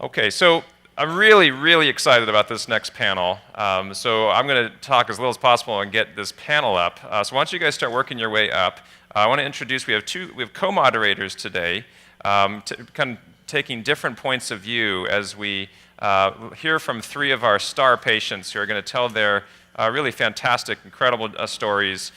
Okay, so I'm really, really excited about this next panel. So I'm going to talk as little as possible and get this panel up. So why don't you guys start working your way up? I want to introduce, we have co-moderators today, kind of taking different points of view as we hear from three of our star patients who are going to tell their really fantastic, incredible stories.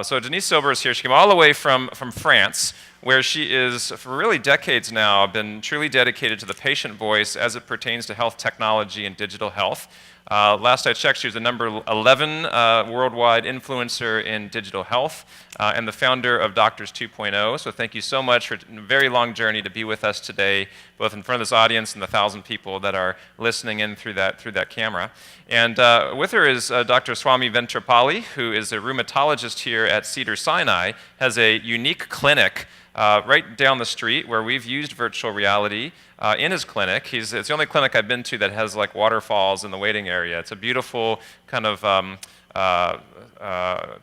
So Denise Silber is here. She came all the way from France, where she is, for really decades now, been truly dedicated to the patient voice as it pertains to health technology and digital health. Last I checked, she was the number 11 worldwide influencer in digital health and the founder of Doctors 2.0. So thank you so much for a very long journey to be with us today, both in front of this audience and the 1,000 people that are listening in through that camera. And with her is Dr. Swami Ventrapalli, who is a rheumatologist here at Cedars-Sinai, has a unique clinic right down the street where we've used virtual reality in his clinic. It's the only clinic I've been to that has like waterfalls in the waiting area. It's a beautiful kind of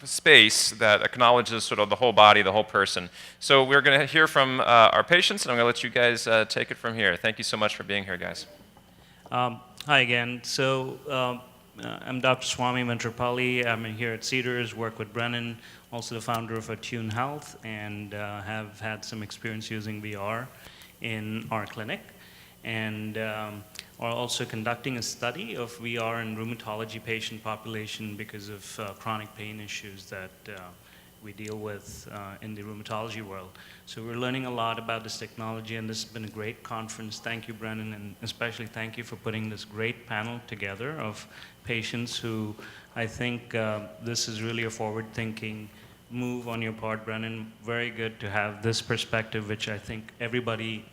space that acknowledges sort of the whole body, the whole person. So we're going to hear from our patients, and I'm going to let you guys take it from here. Thank you so much for being here, guys. Hi again. So I'm Dr. Swami Ventrapalli. I'm here at Cedars, work with Brennan, also the founder of Attune Health, and have had some experience using VR in our clinic. And are also conducting a study of VR in rheumatology patient population because of chronic pain issues that we deal with in the rheumatology world. So we're learning a lot about this technology, and this has been a great conference. Thank you, Brennan, and especially thank you for putting this great panel together of patients who I think this is really a forward-thinking move on your part, Brennan. Very good to have this perspective, which I think everybody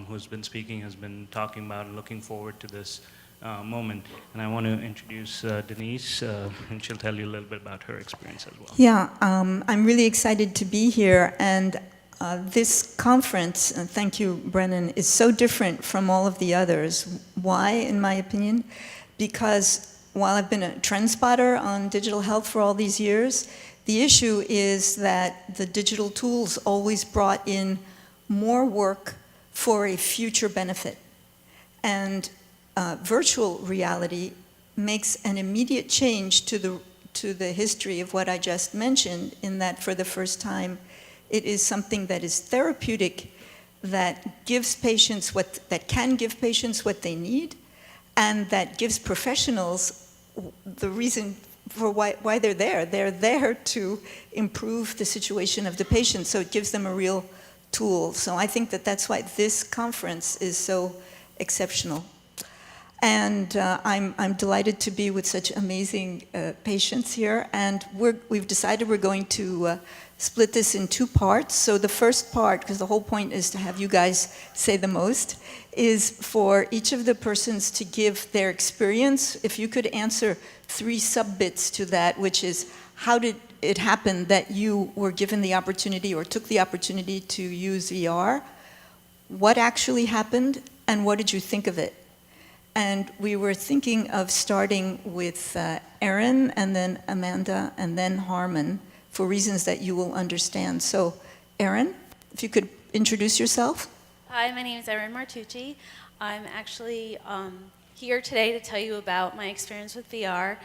who's been speaking has been talking about and looking forward to this moment. And I want to introduce Denise, and she'll tell you a little bit about her experience as well. Yeah, I'm really excited to be here, and this conference, and thank you, Brennan, is so different from all of the others. Why, in my opinion? Because while I've been a trend spotter on digital health for all these years, the issue is that the digital tools always brought in more work for a future benefit. And virtual reality makes an immediate change to the history of what I just mentioned, in that for the first time, it is something that is therapeutic, that gives patients that can give patients what they need, and that gives professionals the reason for why they're there. They're there to improve the situation of the patient, so it gives them a real tool. So I think that that's why this conference is so exceptional. And I'm delighted to be with such amazing patients here. And we've decided we're going to split this in two parts. So the first part, because the whole point is to have you guys say the most, is for each of the persons to give their experience. If you could answer 3 sub-bits to that, which is how did it happen that you were given the opportunity or took the opportunity to use VR? What actually happened, and what did you think of it? And we were thinking of starting with Erin, and then Amanda, and then Harmon, for reasons that you will understand. So, Erin, if you could introduce yourself. Hi, my name is Erin Martucci. I'm actually here today to tell you about my experience with VR.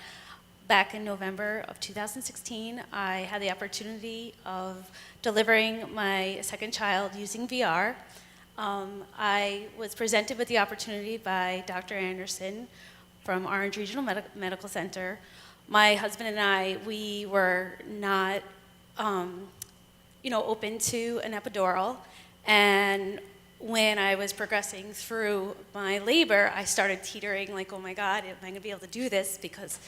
Back in November of 2016, I had the opportunity of delivering my second child using VR. I was presented with the opportunity by Dr. Anderson from Orange Regional Medical Center. My husband and I, we were not, open to an epidural, and when I was progressing through my labor, I started teetering like, oh my God, am I gonna be able to do this? Because,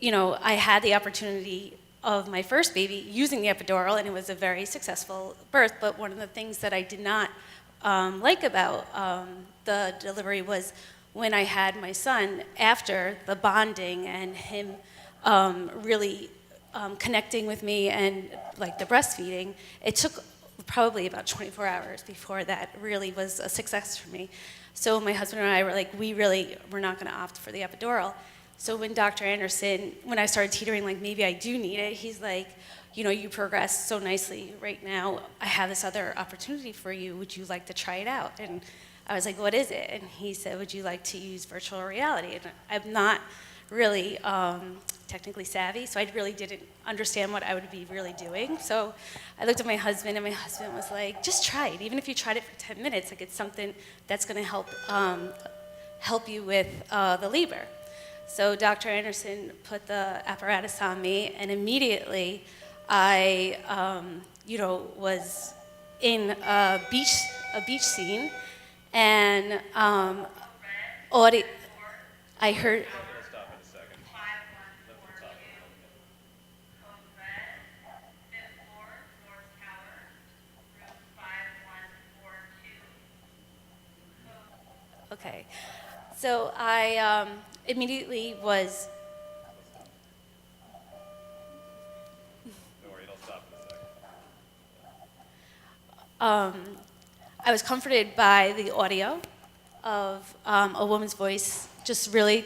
I had the opportunity of my first baby using the epidural, and it was a very successful birth. But one of the things that I did not like about the delivery was when I had my son, after the bonding and him really connecting with me and like the breastfeeding, it took probably about 24 hours before that really was a success for me. So my husband and I were like, we're not gonna opt for the epidural. So when Dr. Anderson, when I started teetering, like maybe I do need it, he's like, you progress so nicely right now. I have this other opportunity for you. Would you like to try it out? And I was like, what is it? And he said, would you like to use virtual reality? And I'm not really technically savvy, so I really didn't understand what I would be really doing. So I looked at my husband, and my husband was like, just try it. Even if you tried it for 10 minutes, like it's something that's going to help you with the labor. So Dr. Anderson put the apparatus on me, and immediately I, was in a beach scene, and I heard. Okay, so I immediately was. Don't worry, it'll stop in a second. I was comforted by the audio of a woman's voice, just really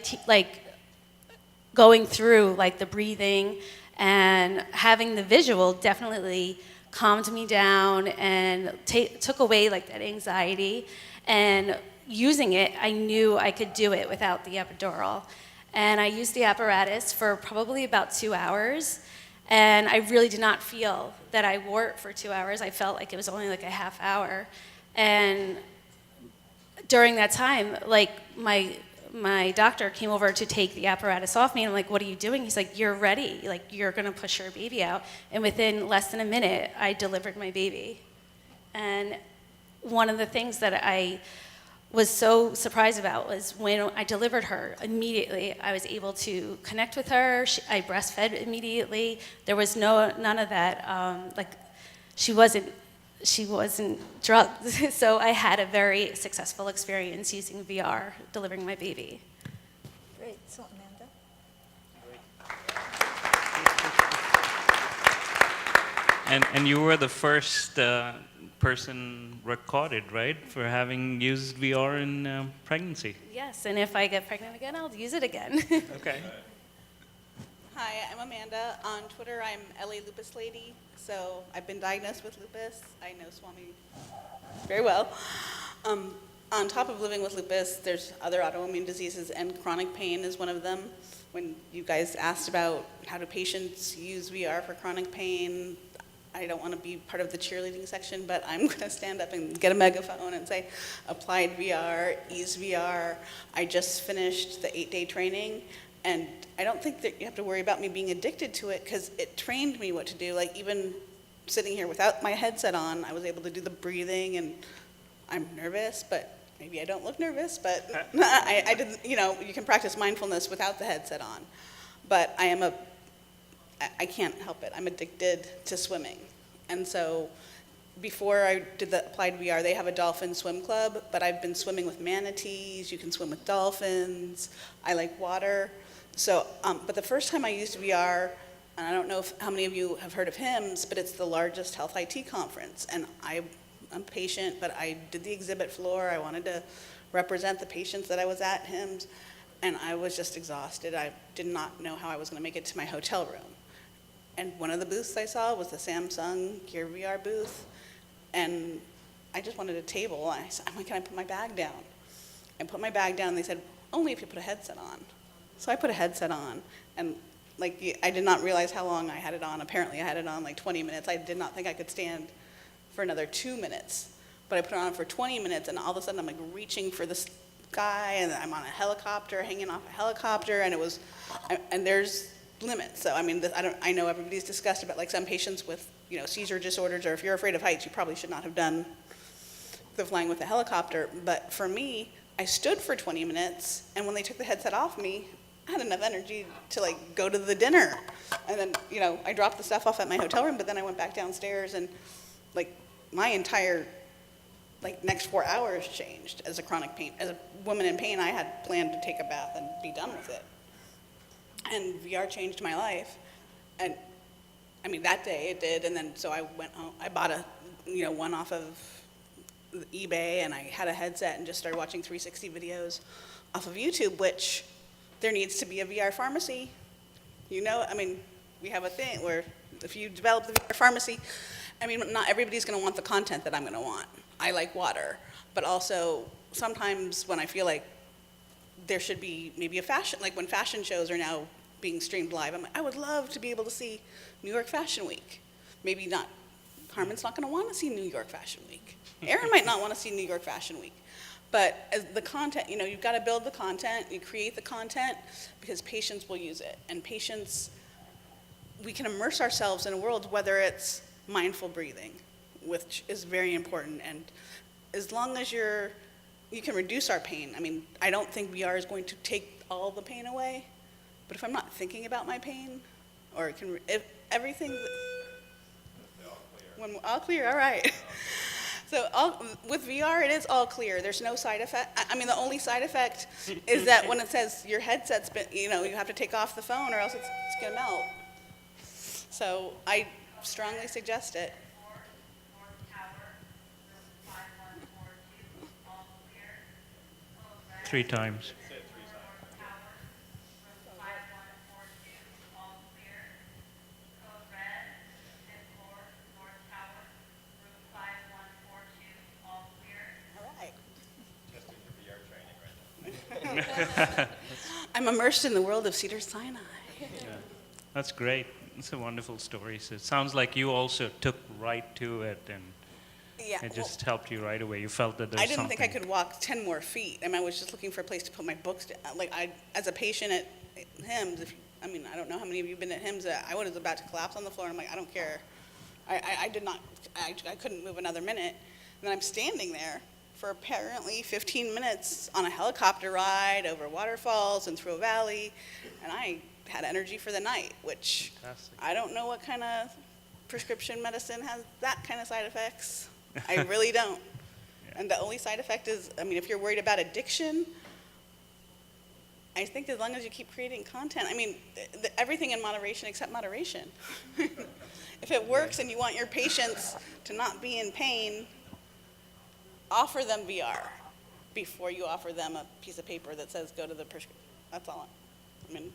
going through like the breathing, and having the visual definitely calmed me down and took away like that anxiety. And using it, I knew I could do it without the epidural. And I used the apparatus for probably about 2 hours. And I really did not feel that I wore it for 2 hours. I felt like it was only like a half hour. And during that time, like my doctor came over to take the apparatus off me, and I'm like, what are you doing? He's like, you're ready. Like, you're gonna push your baby out. And within less than a minute, I delivered my baby. And one of the things that I was so surprised about was when I delivered her, immediately I was able to connect with her. I breastfed immediately. There was none of that, she wasn't drugged. So I had a very successful experience using VR, delivering my baby. Great. So, Amanda? And you were the first person recorded, right, for having used VR in pregnancy? Yes, and if I get pregnant again, I'll use it again. Okay. Hi, I'm Amanda. On Twitter, I'm LA Lupus Lady. So I've been diagnosed with lupus. I know Swami very well. On top of living with lupus, there's other autoimmune diseases, and chronic pain is one of them. When you guys asked about how do patients use VR for chronic pain, I don't want to be part of the cheerleading section, but I'm going to stand up and get a megaphone and say, Applied VR, Ease VR. I just finished the 8-day training, and I don't think that you have to worry about me being addicted to it, because it trained me what to do. Like, even sitting here without my headset on, I was able to do the breathing, and I'm nervous, but maybe I don't look nervous, but I didn't, you can practice mindfulness without the headset on. But I can't help it. I'm addicted to swimming. And so before I did the Applied VR, they have a dolphin swim club, but I've been swimming with manatees. You can swim with dolphins. I like water. So, but the first time I used VR, and I don't know how many of you have heard of HIMSS, but it's the largest health IT conference. And I'm a patient, but I did the exhibit floor. I wanted to represent the patients that I was at HIMSS, and I was just exhausted. I did not know how I was going to make it to my hotel room. And one of the booths I saw was the Samsung Gear VR booth, and I just wanted a table. I said, I'm like, can I put my bag down? I put my bag down, and they said, only if you put a headset on. So I put a headset on, and I did not realize how long I had it on. Apparently I had it on like 20 minutes. I did not think I could stand for another 2 minutes. But I put it on for 20 minutes, and all of a sudden I'm like reaching for the sky, and I'm on a helicopter, hanging off a helicopter, and there's limits. So I mean, I know everybody's discussed about like some patients with seizure disorders, or if you're afraid of heights, you probably should not have done the flying with a helicopter. But for me, I stood for 20 minutes, and when they took the headset off me, I had enough energy to like go to the dinner, and then I dropped the stuff off at my hotel room, but then I went back downstairs, and like my entire next 4 hours changed as a woman in pain. I had planned to take a bath and be done with it. And VR changed my life, and I mean that day it did. And then so I went home. I bought one off of eBay, and I had a headset and just started watching 360 videos off of YouTube. Which there needs to be a VR pharmacy. I mean, we have a thing where if you develop the VR pharmacy, I mean, not everybody's going to want the content that I'm going to want. I like water, but also sometimes when I feel like there should be maybe a fashion, like when fashion shows are now being streamed live, I'm like, I would love to be able to see New York Fashion Week. Maybe not, Harmon's not going to want to see New York Fashion Week. Aaron might not want to see New York Fashion Week. But as the content, you know, you've got to build the content, you create the content, because patients will use it. And patients, we can immerse ourselves in a world, whether it's mindful breathing, which is very important. And as long as you can reduce our pain. I mean, I don't think VR is going to take all the pain away, but if I'm not thinking about my pain, or if everything, when all clear, all right. So with VR, it is all clear. There's no side effect. I mean, the only side effect is that when it says your headset's been, you know, you have to take off the phone or else it's going to melt. So I strongly suggest it. 3 times. All right. I'm immersed in the world of Cedars-Sinai. Yeah. That's great. It's a wonderful story. So it sounds like you also took right to it, and Yeah, it just helped you right away. You felt that there I was didn't something. think I could walk 10 more feet. I mean, I was just looking for a place to put my books down. Like, as a patient at HIMSS, I mean, I don't know how many of you have been at HIMSS, I was about to collapse on the floor, and I'm like, I don't care. I couldn't move another minute. And then I'm standing there for apparently 15 minutes on a helicopter ride over waterfalls and through a valley, and I had energy for the night, which Fantastic. I don't know what kind of prescription medicine has that kind of side effects. I really don't. And the only side effect is, I mean, if you're worried about addiction, I think as long as you keep creating content, I mean, everything in moderation except moderation. If it works and you want your patients to not be in pain, offer them VR before you offer them a piece of paper that says go to the prescription. That's all. I mean,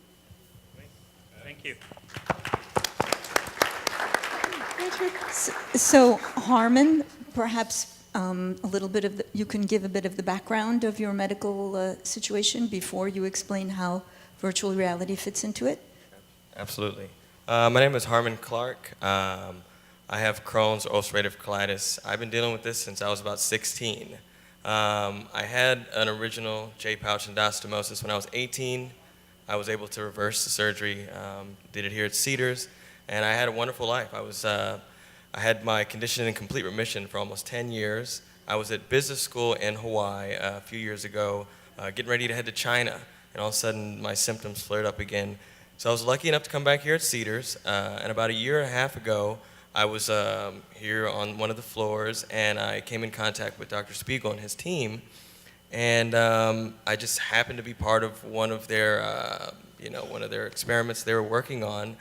Thank you. So, Harmon, perhaps a little bit of you can give a bit of the background of your medical situation before you explain how virtual reality fits into it. Absolutely. My name is Harmon Clark. I have Crohn's or ulcerative colitis. I've been dealing with this since I was about 16. I had an original J-pouch endostomosis when I was 18. I was able to reverse the surgery, did it here at Cedars, and I had a wonderful life. I had my condition in complete remission for almost 10 years. I was at business school in Hawaii a few years ago, getting ready to head to China, and all of a sudden my symptoms flared up again. So I was lucky enough to come back here at Cedars, and about a year and a half ago, I was here on one of the floors, and I came in contact with Dr. Spiegel and his team, and I just happened to be part of one of their experiments they were working on.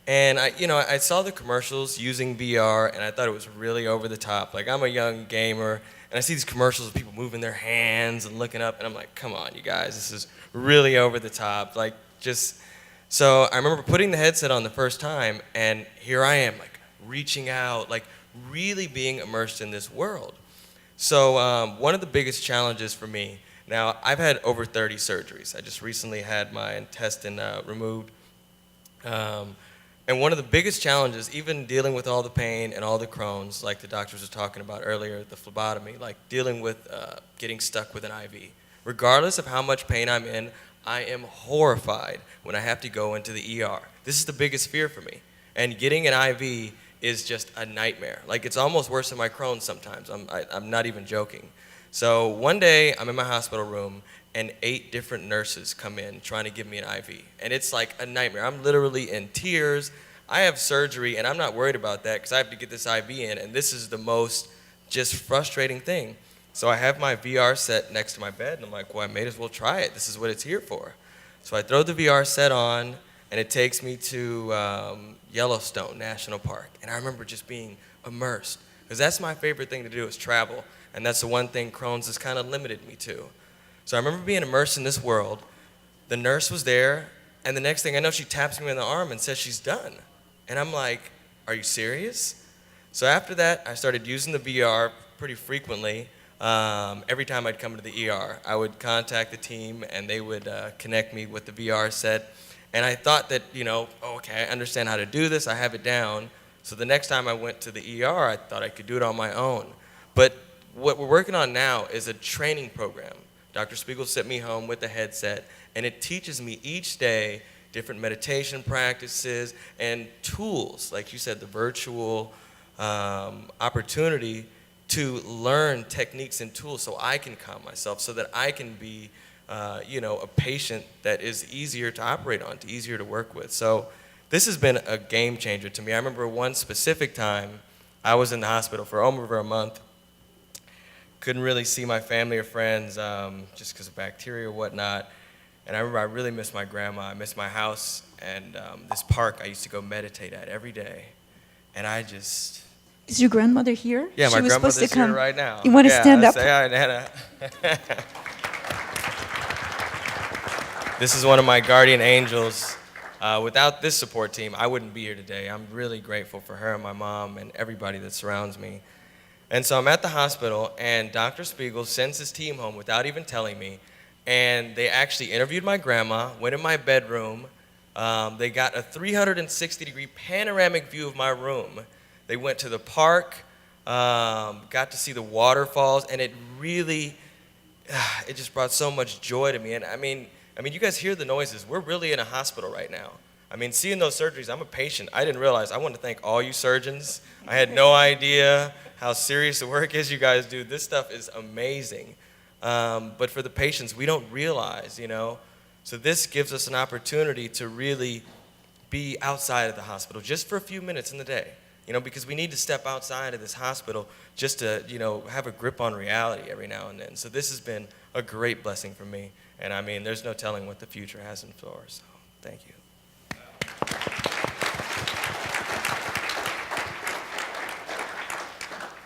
And I saw the commercials using VR, and I thought it was really over the top. Like, I'm a young gamer, and I see these commercials of people moving their hands and looking up, and I'm like, come on, you guys, this is really over the top. Like, so I remember putting the headset on the first time, and here I am, like, reaching out, like, really being immersed in this world. So one of the biggest challenges for me, now, I've had over 30 surgeries. I just recently had my intestine removed. And one of the biggest challenges, even dealing with all the pain and all the Crohn's, like the doctors were talking about earlier, the phlebotomy, like dealing with getting stuck with an IV. Regardless of how much pain I'm in, I am horrified when I have to go into the ER. This is the biggest fear for me. And getting an IV is just a nightmare. Like, it's almost worse than my Crohn's sometimes. I'm not even joking. So one day, I'm in my hospital room, and 8 different nurses come in trying to give me an IV. And it's like a nightmare. I'm literally in tears. I have surgery, and I'm not worried about that because I have to get this IV in, and this is the most just frustrating thing. So I have my VR set next to my bed, and I'm like, well, I may as well try it. This is what it's here for. So I throw the VR set on, and it takes me to Yellowstone National Park. And I remember just being immersed, because that's my favorite thing to do is travel, and that's the one thing Crohn's has kind of limited me to. So I remember being immersed in this world. The nurse was there, and the next thing I know, she taps me on the arm and says she's done. And I'm like, are you serious? So after that, I started using the VR pretty frequently. Every time I'd come to the ER, I would contact the team and they would connect me with the VR set. And I thought that, oh, okay, I understand how to do this, I have it down. So the next time I went to the ER, I thought I could do it on my own. But what we're working on now is a training program. Dr. Spiegel sent me home with a headset, and it teaches me each day different meditation practices and tools, like you said, the virtual opportunity to learn techniques and tools so I can calm myself, so that I can be, a patient that is easier to operate on, easier to work with. So this has been a game changer to me. I remember one specific time I was in the hospital for over a month. Couldn't really see my family or friends just because of bacteria or whatnot. And I remember I really missed my grandma. I missed my house and this park I used to go meditate at every day. And I just... Is your grandmother here? Yeah, She my was supposed to grandmother's here come. right now. You want to Yeah, stand up? Say hi, Nana. This is one of my guardian angels. Without this support team, I wouldn't be here today. I'm really grateful for her and my mom and everybody that surrounds me. And so I'm at the hospital, and Dr. Spiegel sends his team home without even telling me. And they actually interviewed my grandma, went in my bedroom. They got a 360-degree panoramic view of my room. They went to the park, got to see the waterfalls, and it really, it just brought so much joy to me. And I mean, you guys hear the noises. We're really in a hospital right now. I mean, seeing those surgeries, I'm a patient. I didn't realize. I want to thank all you surgeons. I had no idea how serious the work is you guys do. This stuff is amazing. But for the patients, we don't realize, So this gives us an opportunity to really be outside of the hospital just for a few minutes in the day. Because we need to step outside of this hospital just to, have a grip on reality every now and then. So this has been a great blessing for me. And I mean, there's no telling what the future has in store. So thank you.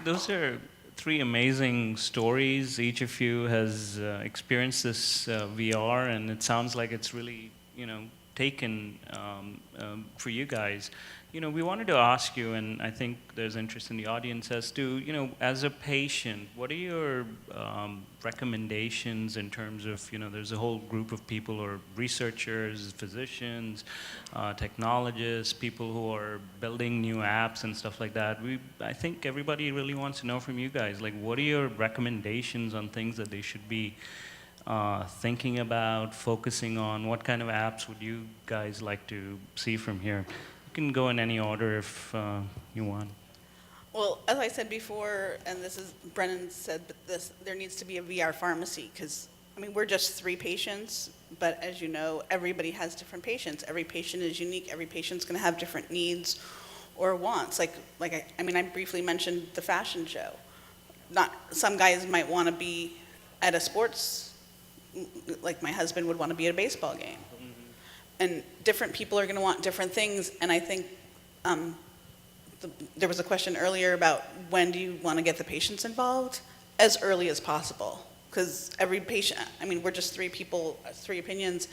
Those are three amazing stories. Each of you has experienced this VR, and it sounds like it's really, taken for you guys. We wanted to ask you, and I think there's interest in the audience as to, as a patient, what are your recommendations in terms of, there's a whole group of people who are researchers, physicians, technologists, people who are building new apps and stuff like that. I think everybody really wants to know from you guys, like, what are your recommendations on things that they should be thinking about, focusing on? What kind of apps would you guys like to see from here? You can go in any order if you want. Well, as I said before, and this is Brennan said, but there needs to be a VR pharmacy because, we're just 3 patients, but as you know, everybody has different patients. Every patient is unique. Every patient's going to have different needs or wants. I briefly mentioned the fashion show. Some guys might want to be at a sports, like my husband would want to be at a baseball game. And different people are going to want different things, and I think there was a question earlier about when do you want to get the patients involved? As early as possible, because every patient, we're just 3 people, 3 opinions.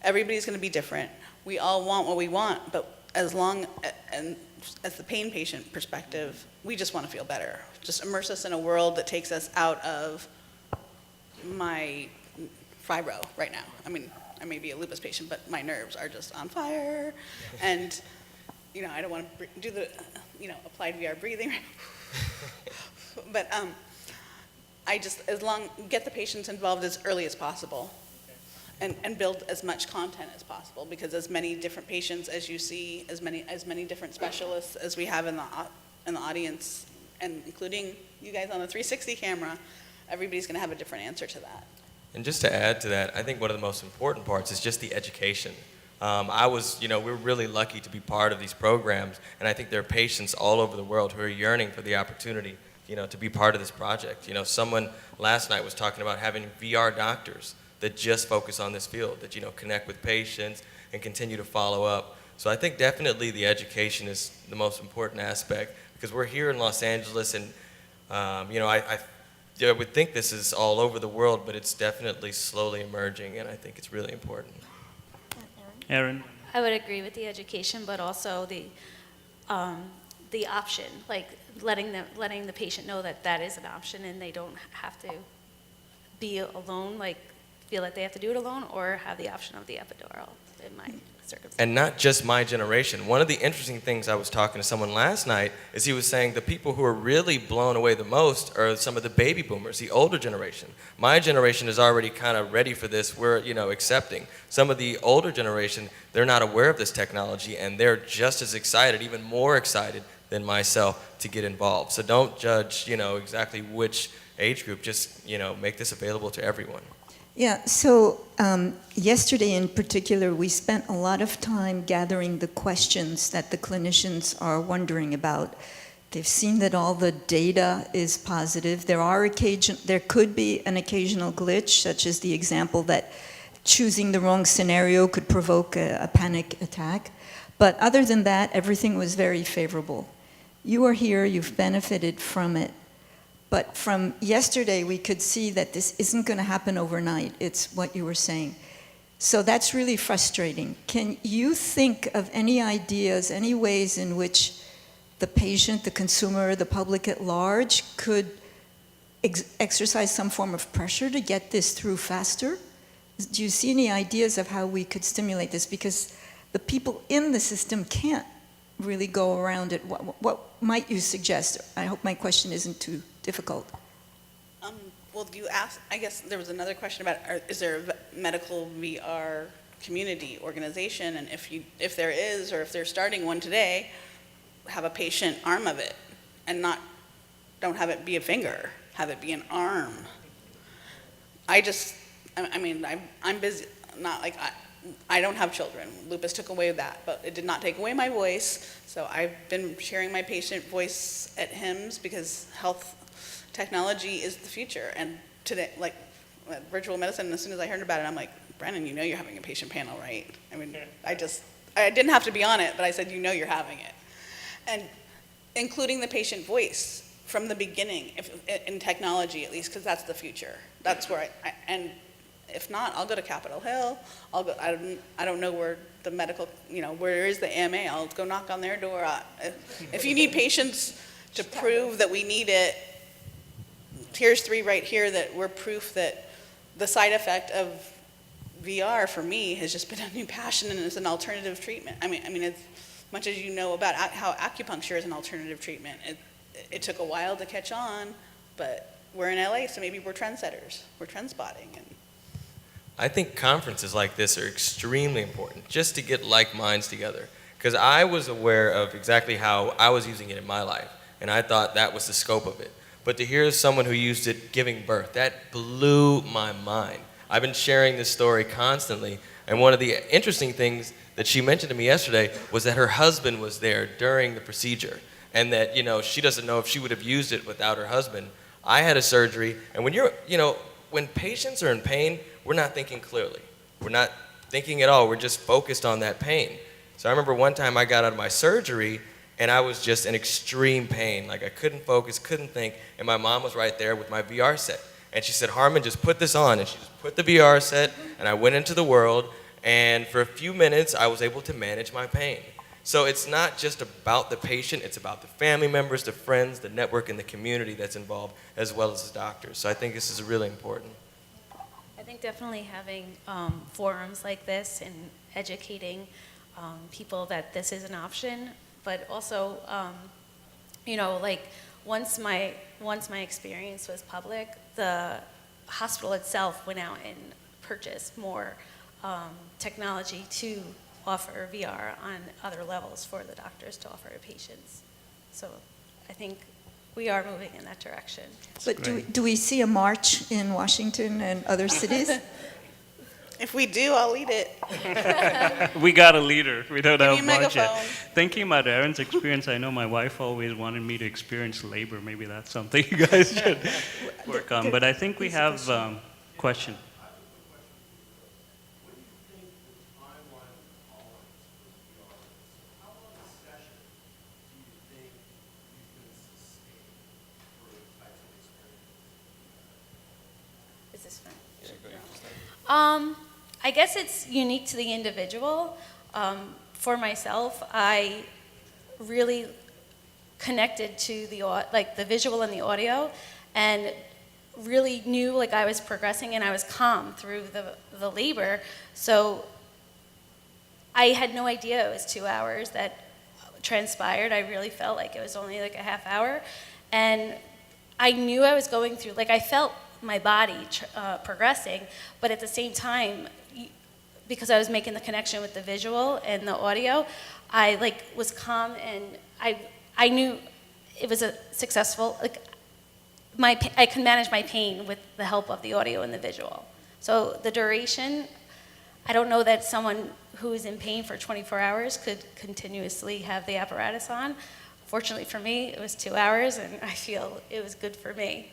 Everybody's going to be different. We all want what we want, but as the pain patient perspective, we just want to feel better. Just immerse us in a world that takes us out of my fibro right now. I may be a lupus patient, but my nerves are just on fire. And, I don't want to do the, applied VR breathing. But get the patients involved as early as possible and build as much content as possible, because as many different patients as you see, as many different specialists as we have in the audience, and including you guys on the 360 camera, everybody's going to have a different answer to that. And just to add to that, I think one of the most important parts is just the education. We're really lucky to be part of these programs, and I think there are patients all over the world who are yearning for the opportunity, to be part of this project. Someone last night was talking about having VR doctors that just focus on this field, that, connect with patients and continue to follow up. So I think definitely the education is the most important aspect, because we're here in Los Angeles, and, I would think this is all over the world, but it's definitely slowly emerging, and I think it's really important. Aaron? I would agree with the education, but also the option, like letting the patient know that that is an option and they don't have to be alone, like feel like they have to do it alone, or have the option of the epidural in my circumstance. And not just my generation. One of the interesting things, I was talking to someone last night, is he was saying the people who are really blown away the most are some of the baby boomers, the older generation. My generation is already kind of ready for this. We're, accepting. Some of the older generation, they're not aware of this technology, and they're just as excited, even more excited than myself to get involved. So don't judge, exactly which age group. Just, make this available to everyone. Yeah, so yesterday in particular, we spent a lot of time gathering the questions that the clinicians are wondering about. They've seen that all the data is positive. There could be an occasional glitch, such as the example that choosing the wrong scenario could provoke a panic attack. But other than that, everything was very favorable. You are here, you've benefited from it. But from yesterday, we could see that this isn't going to happen overnight. It's what you were saying. So that's really frustrating. Can you think of any ideas, any ways in which the patient, the consumer, the public at large could exercise some form of pressure to get this through faster? Do you see any ideas of how we could stimulate this? Because the people in the system can't really go around it. What might you suggest? I hope my question isn't too difficult. Well, you asked, I guess there was another question about, is there a medical VR community organization? And if there is, or if they're starting one today, have a patient arm of it, and don't have it be a finger, have it be an arm. I'm busy, not like, I don't have children. Lupus took away that, but it did not take away my voice. So I've been sharing my patient voice at HIMSS because health technology is the future. And today, like virtual medicine, as soon as I heard about it, I'm like, Brennan, you're having a patient panel, right? I didn't have to be on it, but I said, you're having it. And including the patient voice from the beginning, in technology at least, because that's the future. That's where and if not, I'll go to Capitol Hill. I don't know where the medical, where is the AMA? I'll go knock on their door. If you need patients to prove that we need it, here's 3 right here that we're proof that the side effect of VR for me has just been a new passion, and it's an alternative treatment. As much as you know about how acupuncture is an alternative treatment, it took a while to catch on, but we're in LA, so maybe we're trendsetters. We're trend spotting. I think conferences like this are extremely important, just to get like minds together. Because I was aware of exactly how I was using it in my life, and I thought that was the scope of it. But to hear someone who used it giving birth, that blew my mind. I've been sharing this story constantly, and one of the interesting things that she mentioned to me yesterday was that her husband was there during the procedure, and that, she doesn't know if she would have used it without her husband. I had a surgery, and when patients are in pain, we're not thinking clearly. We're not thinking at all. We're just focused on that pain. So I remember one time I got out of my surgery, and I was just in extreme pain. Like I couldn't focus, couldn't think, and my mom was right there with my VR set. And she said, Harmon, just put this on. And she just put the VR set, and I went into the world, and for a few minutes, I was able to manage my pain. So it's not just about the patient, it's about the family members, the friends, the network, and the community that's involved, as well as the doctors. So I think this is really important. I think definitely having forums like this and educating people that this is an option, but also, once my experience was public, the hospital itself went out and purchased more technology to offer VR on other levels for the doctors to offer to patients. So I think we are moving in that direction. But do we see a march in Washington and other cities? If we do, I'll lead it. We got a leader. We don't Give have me a much yet. megaphone. Thinking about Aaron's experience, I know my wife always wanted me to experience labor. Maybe that's something you guys should work on. But I think we have question. Is this fine? I guess it's unique to the individual. For myself, I really connected to the visual and the audio, and really knew like I was progressing and I was calm through the labor. So I had no idea it was 2 hours that transpired. I really felt like it was only like a half hour, and I knew I was going through, like I felt my body progressing, but at the same time, because I was making the connection with the visual and the audio, I like was calm, and I knew it was a successful, like I could manage my pain with the help of the audio and the visual. So the duration, I don't know that someone who is in pain for 24 hours could continuously have the apparatus on. Fortunately for me, it was 2 hours, and I feel it was good for me.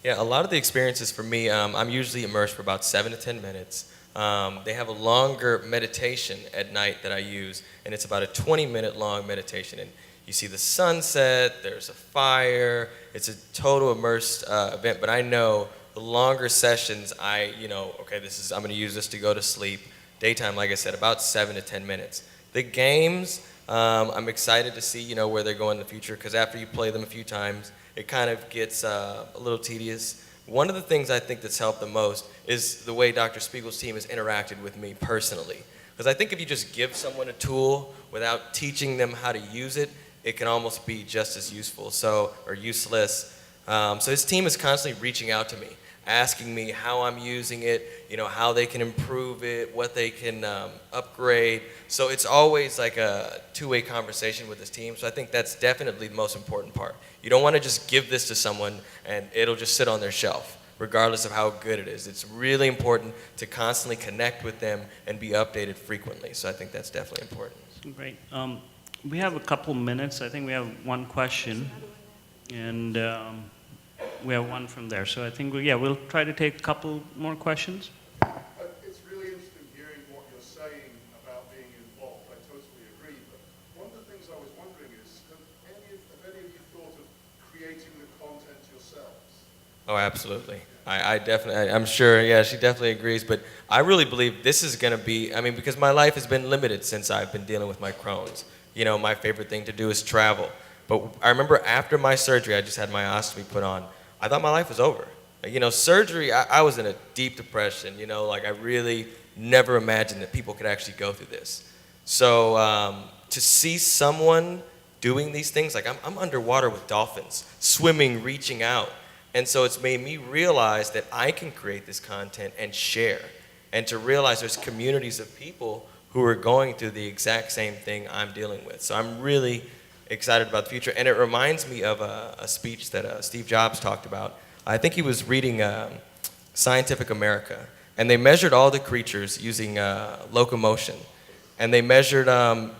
Yeah, a lot of the experiences for me, I'm usually immersed for about 7 to 10 minutes. They have a longer meditation at night that I use, and it's about a 20-minute long meditation. And you see the sunset, there's a fire, it's a total immersed event. But I know the longer sessions, okay, I'm going to use this to go to sleep. Daytime, like I said, about 7 to 10 minutes. The games, I'm excited to see, where they're going in the future, because after you play them a few times, it kind of gets a little tedious. One of the things I think that's helped the most is the way Dr. Spiegel's team has interacted with me personally. Because I think if you just give someone a tool without teaching them how to use it, it can almost be just as useful, or useless. So his team is constantly reaching out to me, asking me how I'm using it, how they can improve it, what they can upgrade. So it's always like a two-way conversation with his team. So I think that's definitely the most important part. You don't want to just give this to someone and it'll just sit on their shelf, regardless of how good it is. It's really important to constantly connect with them and be updated frequently. So I think that's definitely important. Great. We have a couple minutes. I think we have one question, and we have one from there. So I think, we'll try to take a couple more questions. It's really interesting hearing what you're saying about being involved. I totally agree. But one of the things I was wondering is, have any of you thought of creating the content yourselves? Oh, absolutely. I definitely, I'm sure, she definitely agrees. But I really believe this is going to be, because my life has been limited since I've been dealing with my Crohn's. My favorite thing to do is travel. But I remember after my surgery, I just had my ostomy put on. I thought my life was over. Surgery, I was in a deep depression, I really never imagined that people could actually go through this. So to see someone doing these things, like I'm underwater with dolphins, swimming, reaching out. And so it's made me realize that I can create this content and share. And to realize there's communities of people who are going through the exact same thing I'm dealing with. So I'm really excited about the future. And it reminds me of a speech that Steve Jobs talked about. I think he was reading Scientific America, and they measured all the creatures using locomotion. And they measured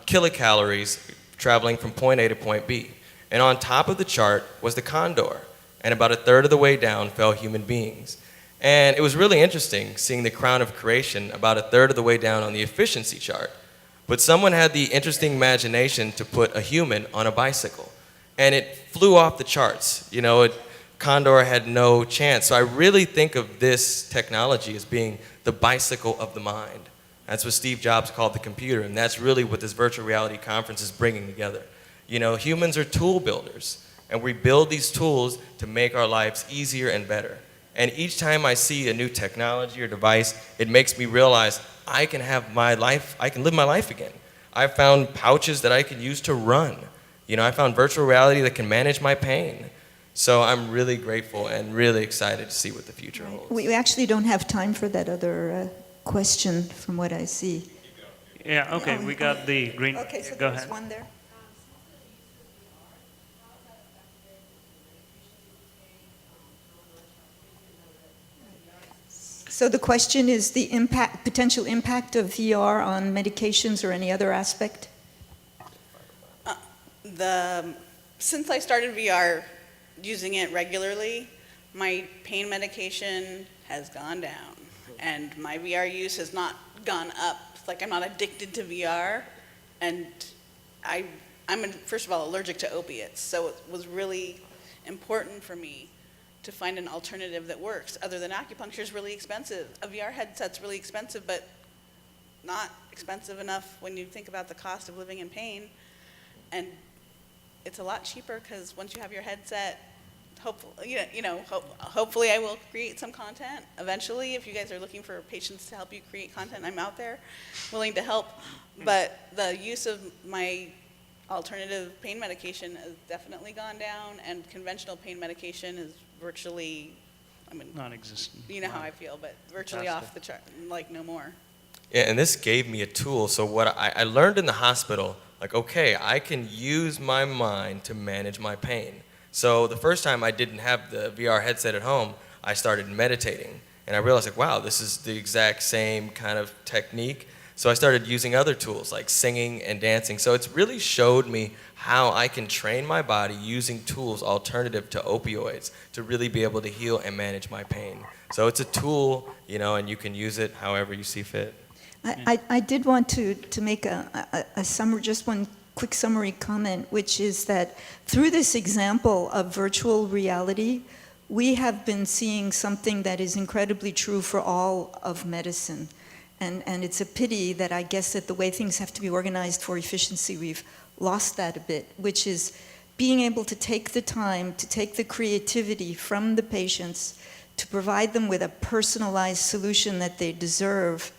kilocalories traveling from point A to point B. And on top of the chart was the condor, and about a third of the way down fell human beings. And it was really interesting seeing the crown of creation about a third of the way down on the efficiency chart. But someone had the interesting imagination to put a human on a bicycle, and it flew off the charts. Condor had no chance. So I really think of this technology as being the bicycle of the mind. That's what Steve Jobs called the computer, and that's really what this virtual reality conference is bringing together. Humans are tool builders, and we build these tools to make our lives easier and better. And each time I see a new technology or device, it makes me realize I can live my life again. I found pouches that I can use to run. I found virtual reality that can manage my pain. So I'm really grateful and really excited to see what the future holds. We actually don't have time for that other question from what I see. Yeah, okay, we got the green. Okay, so Go there's ahead. one there. So the question is the potential impact of VR on medications or any other aspect? Since I started VR, using it regularly, my pain medication has gone down, and my VR use has not gone up. It's like I'm not addicted to VR, and I'm first of all allergic to opiates, so it was really important for me to find an alternative that works. Other than acupuncture is really expensive. A VR headset's really expensive, but not expensive enough when you think about the cost of living in pain. And it's a lot cheaper because once you have your headset, hopefully I will create some content eventually. If you guys are looking for patients to help you create content, I'm out there willing to help. But the use of my alternative pain medication has definitely gone down, and conventional pain medication is virtually, I mean, Non-existent. you know how I feel, but virtually off the chart, like no more. Yeah, and this gave me a tool. So what I learned in the hospital, like, okay, I can use my mind to manage my pain. So the first time I didn't have the VR headset at home, I started meditating. And I realized, like, wow, this is the exact same kind of technique. So I started using other tools like singing and dancing. So it's really showed me how I can train my body using tools alternative to opioids to really be able to heal and manage my pain. So it's a tool, and you can use it however you see fit. I did want to make a summary, just one quick summary comment, which is that through this example of virtual reality, we have been seeing something that is incredibly true for all of medicine. And it's a pity that I guess that the way things have to be organized for efficiency, we've lost that a bit, which is being able to take the time, to take the creativity from the patients, to provide them with a personalized solution that they deserve,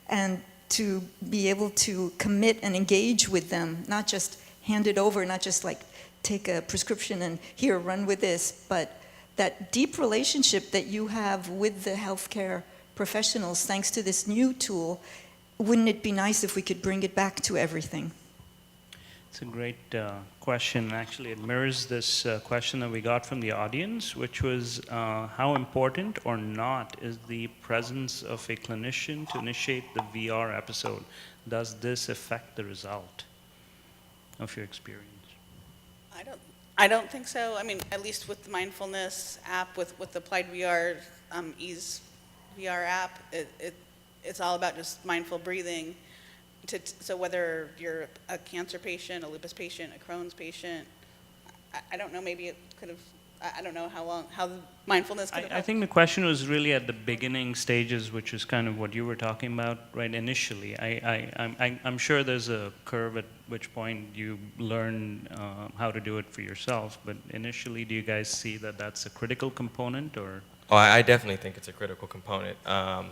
and to be able to commit and engage with them, not just hand it over, not just like take a prescription and here, run with this, but that deep relationship that you have with the healthcare professionals, thanks to this new tool. Wouldn't it be nice if we could bring it back to everything? It's a great question. Actually, it mirrors this question that we got from the audience, which was how important or not is the presence of a clinician to initiate the VR episode? Does this affect the result of your experience? I don't think so. I mean, at least with the mindfulness app, with the Applied VR, Ease VR app, it's all about just mindful breathing. So whether you're a cancer patient, a lupus patient, a Crohn's patient, I don't know, maybe it could have, I don't know how the mindfulness could have I think the question was really at the beginning stages, which is kind of what you were talking about, right, initially. I'm sure there's a curve at which point you learn how to do it for yourself, but initially, do you guys see that that's a critical component, or? Oh, I definitely think it's a critical component.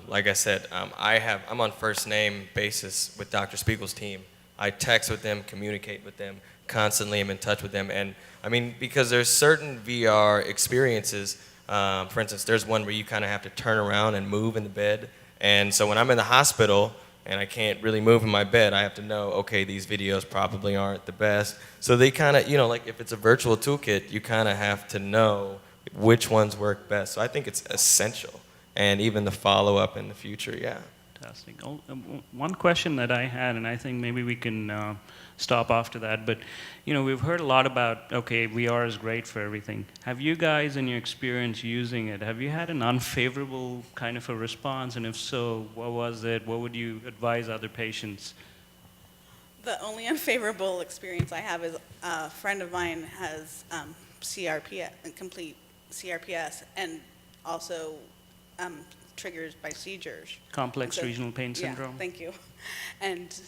Like I said, I'm on first name basis with Dr. Spiegel's team. I text with them, communicate with them, constantly am in touch with them. And I mean, because there's certain VR experiences, for instance, there's one where you kind of have to turn around and move in the bed. And so when I'm in the hospital and I can't really move in my bed, I have to know, okay, these videos probably aren't the best. So they kind of, like if it's a virtual toolkit, you kind of have to know which ones work best. So I think it's essential, and even the follow-up in the future, yeah. Fantastic. One question that I had, and I think maybe we can stop after that, but we've heard a lot about, okay, VR is great for everything. Have you guys, in your experience using it, have you had an unfavorable kind of a response, and if so, what was it? What would you advise other patients? The only unfavorable experience I have is a friend of mine has CRPS, complete CRPS, and also triggers by seizures. Complex regional pain syndrome? Yeah, thank you. And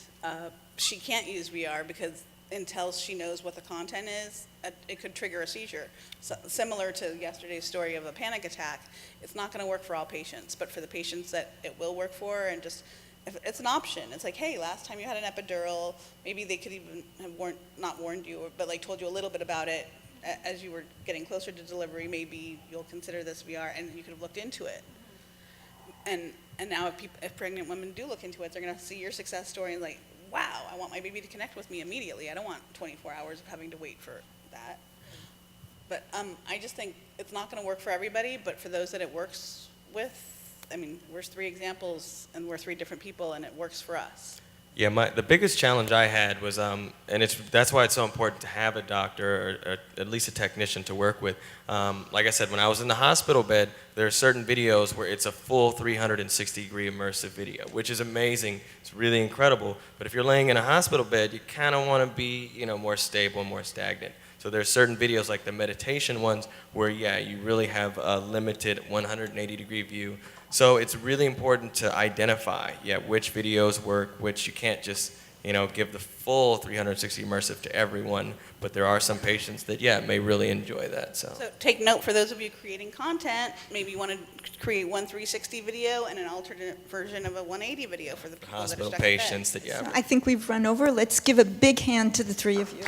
she can't use VR because until she knows what the content is, it could trigger a seizure. So, similar to yesterday's story of a panic attack, it's not going to work for all patients, but for the patients that it will work for, and just, if it's an option. It's like, hey, last time you had an epidural, maybe they could even have not warned you, but like told you a little bit about it as you were getting closer to delivery. Maybe you'll consider this VR, and you could have looked into it. And now if pregnant women do look into it, they're going to see your success story and like, wow, I want my baby to connect with me immediately. I don't want 24 hours of having to wait for that. But I just think it's not going to work for everybody, but for those that it works with, I mean, we're 3 examples, and we're 3 different people, and it works for us. Yeah, the biggest challenge I had was, and that's why it's so important to have a doctor or at least a technician to work with. Like I said, when I was in the hospital bed, there are certain videos where it's a full 360-degree immersive video, which is amazing. It's really incredible. But if you're laying in a hospital bed, you kind of want to be, more stable, more stagnant. So there's certain videos like the meditation ones where, yeah, you really have a limited 180-degree view. So it's really important to identify, which videos work, which you can't just, give the full 360 immersive to everyone, but there are some patients that, may really enjoy that. So So take note for those of you creating content, maybe you want to create one 360 video and an alternate version of a 180 video for the people that are hospital stuck in bed. patients that, I think we've run over. Let's give a big hand to the three of you.